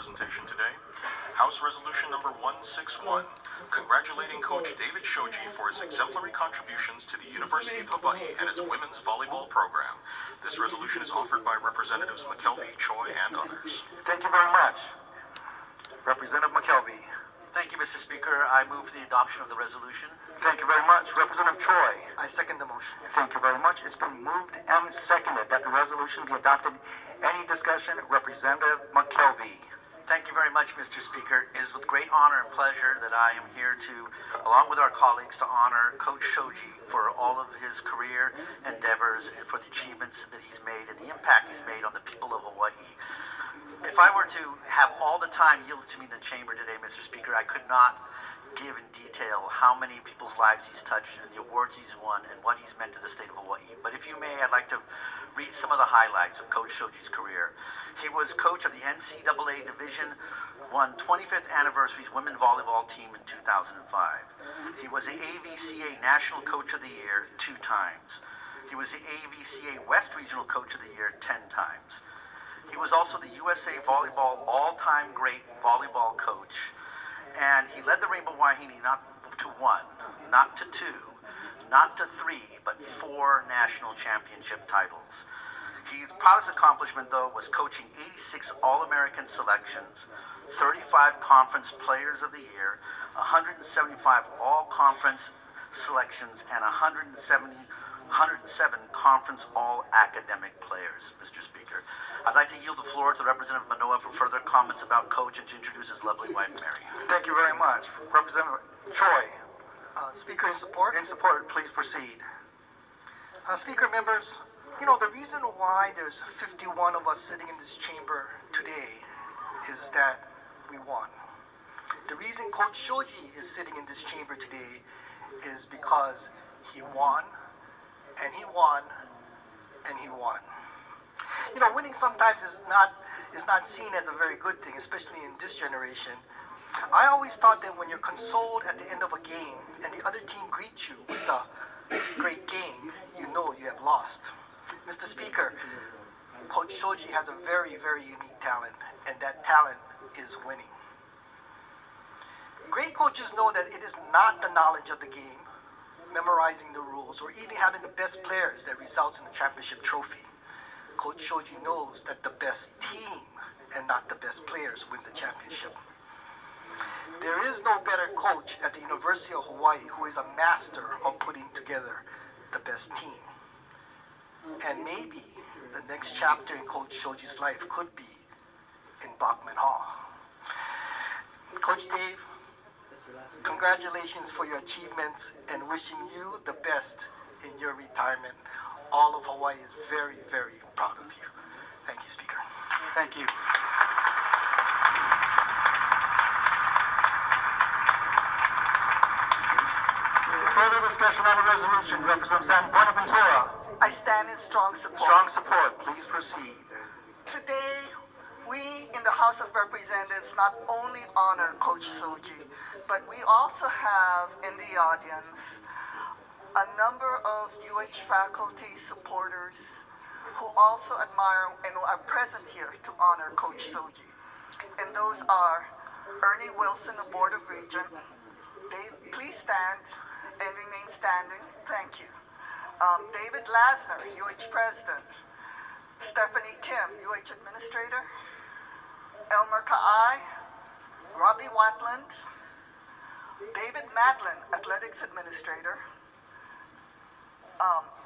presentation today. House Resolution number 161, congratulating Coach David Shoji for his exemplary contributions to the University of Hawaii and its women's volleyball program. This resolution is offered by Representatives McKelvey, Choi, and others. Thank you very much. Representative McKelvey. Thank you, Mr. Speaker. I move for the adoption of the resolution. Thank you very much. Representative Choi. I second the motion. Thank you very much. It's been moved and seconded that the resolution be adopted. Any discussion? Representative McKelvey. Thank you very much, Mr. Speaker. It is with great honor and pleasure that I am here to, along with our colleagues, to honor Coach Shoji for all of his career endeavors and for the achievements that he's made and the impact he's made on the people of Hawaii. If I were to have all the time yielded to me in the chamber today, Mr. Speaker, I could not give in detail how many people's lives he's touched and the awards he's won and what he's meant to the state of Hawaii. But if you may, I'd like to read some of the highlights of Coach Shoji's career. He was coach of the NCAA Division I 25th Anniversary Women Volleyball Team in 2005. He was the AVCA National Coach of the Year 2 times. He was the AVCA West Regional Coach of the Year 10 times. He was also the USA Volleyball all-time great volleyball coach. And he led the Rainbow Wahine not to 1, not to 2, not to 3, but 4 national championship titles. His proudest accomplishment, though, was coaching 86 All-American selections, 35 Conference Players of the Year, 175 All-Conference selections, and 107 Conference All-Academic Players, Mr. Speaker. I'd like to yield the floor to Representative Manoa for further comments about Coach and to introduce his lovely wife, Mary. Thank you very much. Representative Choi. Speaker, in support. In support, please proceed. Speaker, members, you know, the reason why there's 51 of us sitting in this chamber today is that we won. The reason Coach Shoji is sitting in this chamber today is because he won, and he won, and he won. You know, winning sometimes is not seen as a very good thing, especially in this generation. I always thought that when you're consoled at the end of a game and the other team greets you with a great game, you know you have lost. Mr. Speaker, Coach Shoji has a very, very unique talent, and that talent is winning. Great coaches know that it is not the knowledge of the game, memorizing the rules, or even having the best players that results in the championship trophy. Coach Shoji knows that the best team and not the best players win the championship. There is no better coach at the University of Hawaii who is a master of putting together the best team. And maybe the next chapter in Coach Shoji's life could be in Bachman Hall. Coach Dave, congratulations for your achievements and wishing you the best in your retirement. All of Hawaii is very, very proud of you. Thank you, Speaker. Thank you. Further discussion on the resolution. Representative San Buenaventura. I stand in strong support. Strong support. Please proceed. Today, we in the House of Representatives not only honor Coach Shoji, but we also have in the audience a number of UH faculty supporters who also admire and are present here to honor Coach Shoji. And those are Ernie Wilson of Board of Regent. Dave, please stand and remain standing. Thank you. David Lasner, UH President. Stephanie Kim, UH Administrator. Elmer Kaai, Robbie Watland, David Madlin, Athletics Administrator.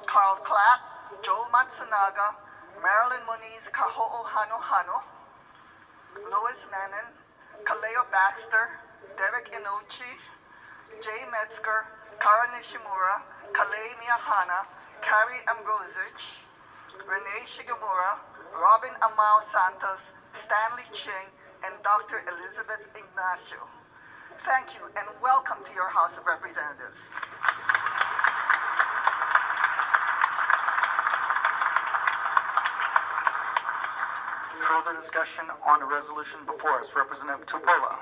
Carl Klatt, Joel Matsunaga, Marilyn Moniz Kaho'o Hano Hano, Louis Menon, Kaleo Baxter, Derek Inochi, Jay Metzger, Kara Nishimura, Kalei Miyahana, Carrie Ambrosich, Renee Shigemura, Robin Amao Santos, Stanley Ching, and Dr. Elizabeth Ignacio. Thank you and welcome to your House of Representatives. Further discussion on the resolution before us. Representative Tupola.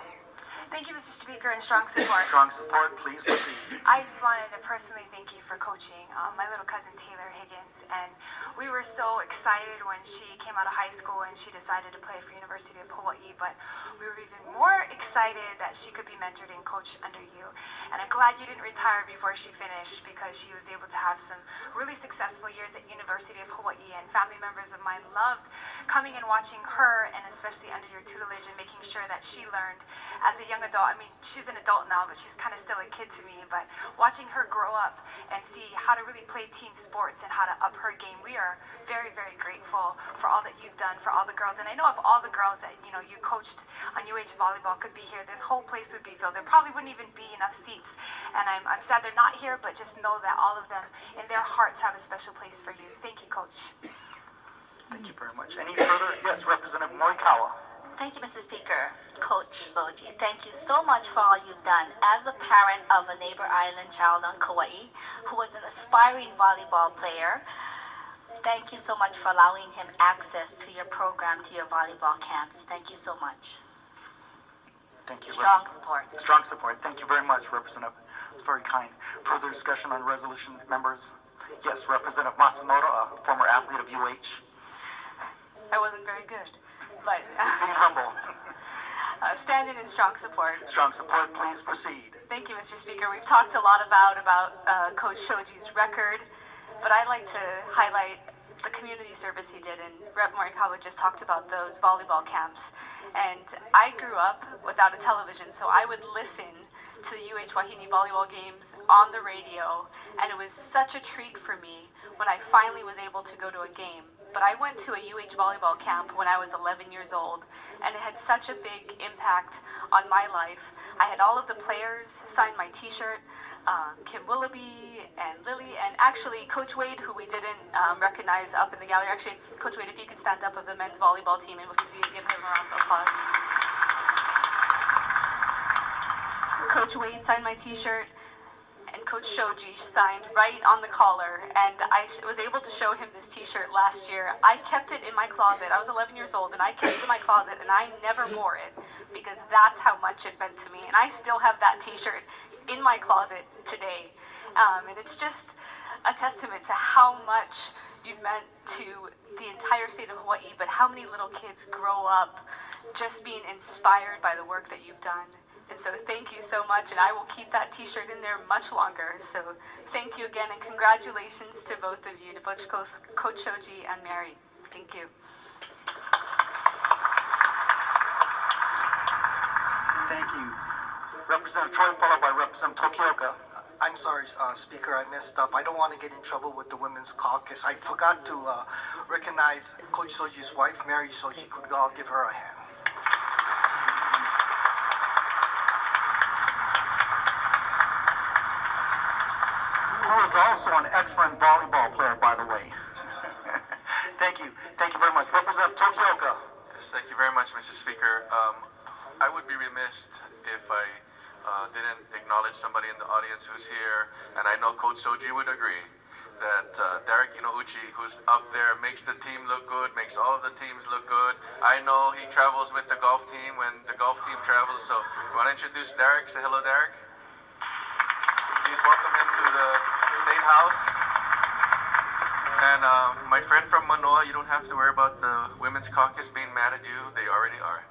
Thank you, Mr. Speaker, and strong support. Strong support, please proceed. I just wanted to personally thank you for coaching my little cousin Taylor Higgins, and we were so excited when she came out of high school and she decided to play for University of Hawaii, but we were even more excited that she could be mentored and coached under you. And I'm glad you didn't retire before she finished, because she was able to have some really successful years at University of Hawaii, and family members of mine loved coming and watching her, and especially under your tutelage, and making sure that she learned as a young adult. I mean, she's an adult now, but she's kind of still a kid to me. But watching her grow up and see how to really play team sports and how to up her game, we are very, very grateful for all that you've done for all the girls. And I know if all the girls that you coached on UH volleyball could be here, this whole place would be filled. There probably wouldn't even be enough seats. And I'm sad they're not here, but just know that all of them in their hearts have a special place for you. Thank you, Coach. Thank you very much. Any further? Yes, Representative Morikawa. Thank you, Mr. Speaker. Coach Shoji, thank you so much for all you've done. As a parent of a neighbor island child on Kauai who was an aspiring volleyball player, thank you so much for allowing him access to your program, to your volleyball camps. Thank you so much. Thank you. Strong support. Strong support. Thank you very much, Representative. It's very kind. Further discussion on resolution, members? Yes, Representative Matsumoto, a former athlete of UH. I wasn't very good, but Being humble. standing in strong support. Strong support, please proceed. Thank you, Mr. Speaker. We've talked a lot about Coach Shoji's record, but I'd like to highlight the community service he did, and Rep. Morikawa just talked about those volleyball camps. And I grew up without a television, so I would listen to the UH Wahine volleyball games on the radio, and it was such a treat for me when I finally was able to go to a game. But I went to a UH volleyball camp when I was 11 years old, and it had such a big impact on my life. I had all of the players sign my t-shirt, Kim Willoughby and Lily, and actually Coach Wade, who we didn't recognize up in the gallery. Actually, Coach Wade, if you could stand up of the men's volleyball team, and if you could give him a round of applause. Coach Wade signed my t-shirt, and Coach Shoji signed right on the collar, and I was able to show him this t-shirt last year. I kept it in my closet. I was 11 years old, and I kept it in my closet, and I never wore it, because that's how much it meant to me. And I still have that t-shirt in my closet today. And it's just a testament to how much you've meant to the entire state of Hawaii, but how many little kids grow up just being inspired by the work that you've done. And so thank you so much, and I will keep that t-shirt in there much longer. So thank you again, and congratulations to both of you, to both Coach Shoji and Mary. Thank you. Thank you. Representative Troy, followed by Representative Tokioka. I'm sorry, Speaker, I messed up. I don't want to get in trouble with the Women's Caucus. I forgot to recognize Coach Shoji's wife, Mary Shoji. Could we all give her a hand? Who is also an excellent volleyball player, by the way. Thank you. Thank you very much. Representative Tokioka. Yes, thank you very much, Mr. Speaker. I would be remiss if I didn't acknowledge somebody in the audience who's here, and I know Coach Shoji would agree that Derek Inouchi, who's up there, makes the team look good, makes all of the teams look good. I know he travels with the golf team when the golf team travels, so you want to introduce Derek? Say hello, Derek. Please welcome him to the State House. And my friend from Manoa, you don't have to worry about the Women's Caucus being mad at you. They already are.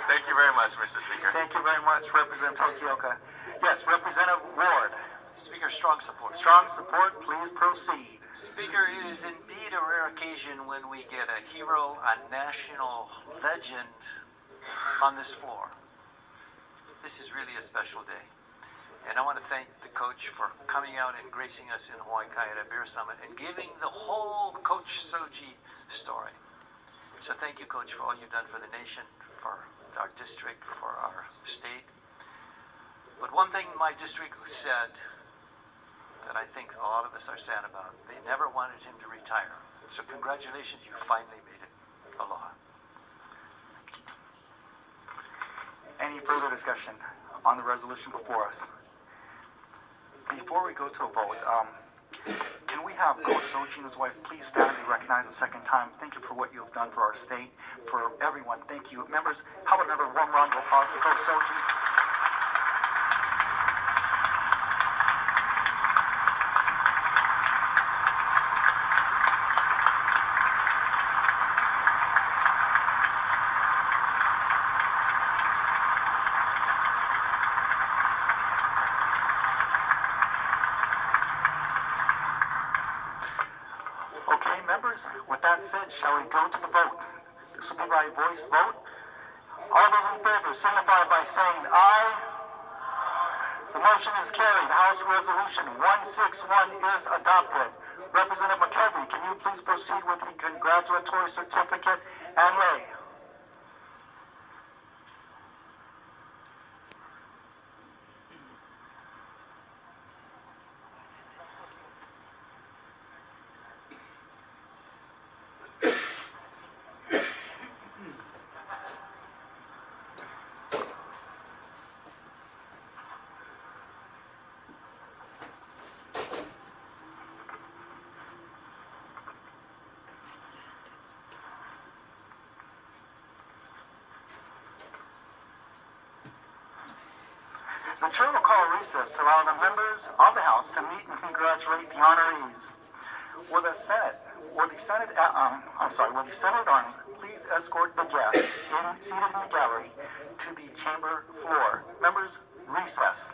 Thank you very much, Mr. Speaker. Thank you very much, Representative Tokioka. Yes, Representative Ward. Speaker, strong support. Strong support, please proceed. Speaker, it is indeed a rare occasion when we get a hero, a national legend on this floor. This is really a special day. And I want to thank the coach for coming out and gracing us in Hawaii Kai at a beer summit and giving the whole Coach Shoji story. So thank you, Coach, for all you've done for the nation, for our district, for our state. But one thing my district said that I think a lot of us are sad about, they never wanted him to retire. So congratulations, you finally made it. Aloha. Any further discussion on the resolution before us? Before we go to a vote, can we have Coach Shoji and his wife please stand and be recognized a second time? Thank you for what you have done for our state, for everyone. Thank you. Members, how about another warm round of applause for Coach Shoji? Okay, members, with that said, shall we go to the vote? This will be by voice vote. All those in favor signify by saying aye. The motion is carried. House Resolution 161 is adopted. Representative McKelvey, can you please proceed with the congratulatory certificate and lay? The chair will call a recess to allow the members of the House to meet and congratulate the honorees. Will the Senate arms please escort the guests seated in the gallery to the chamber floor? Members, recess.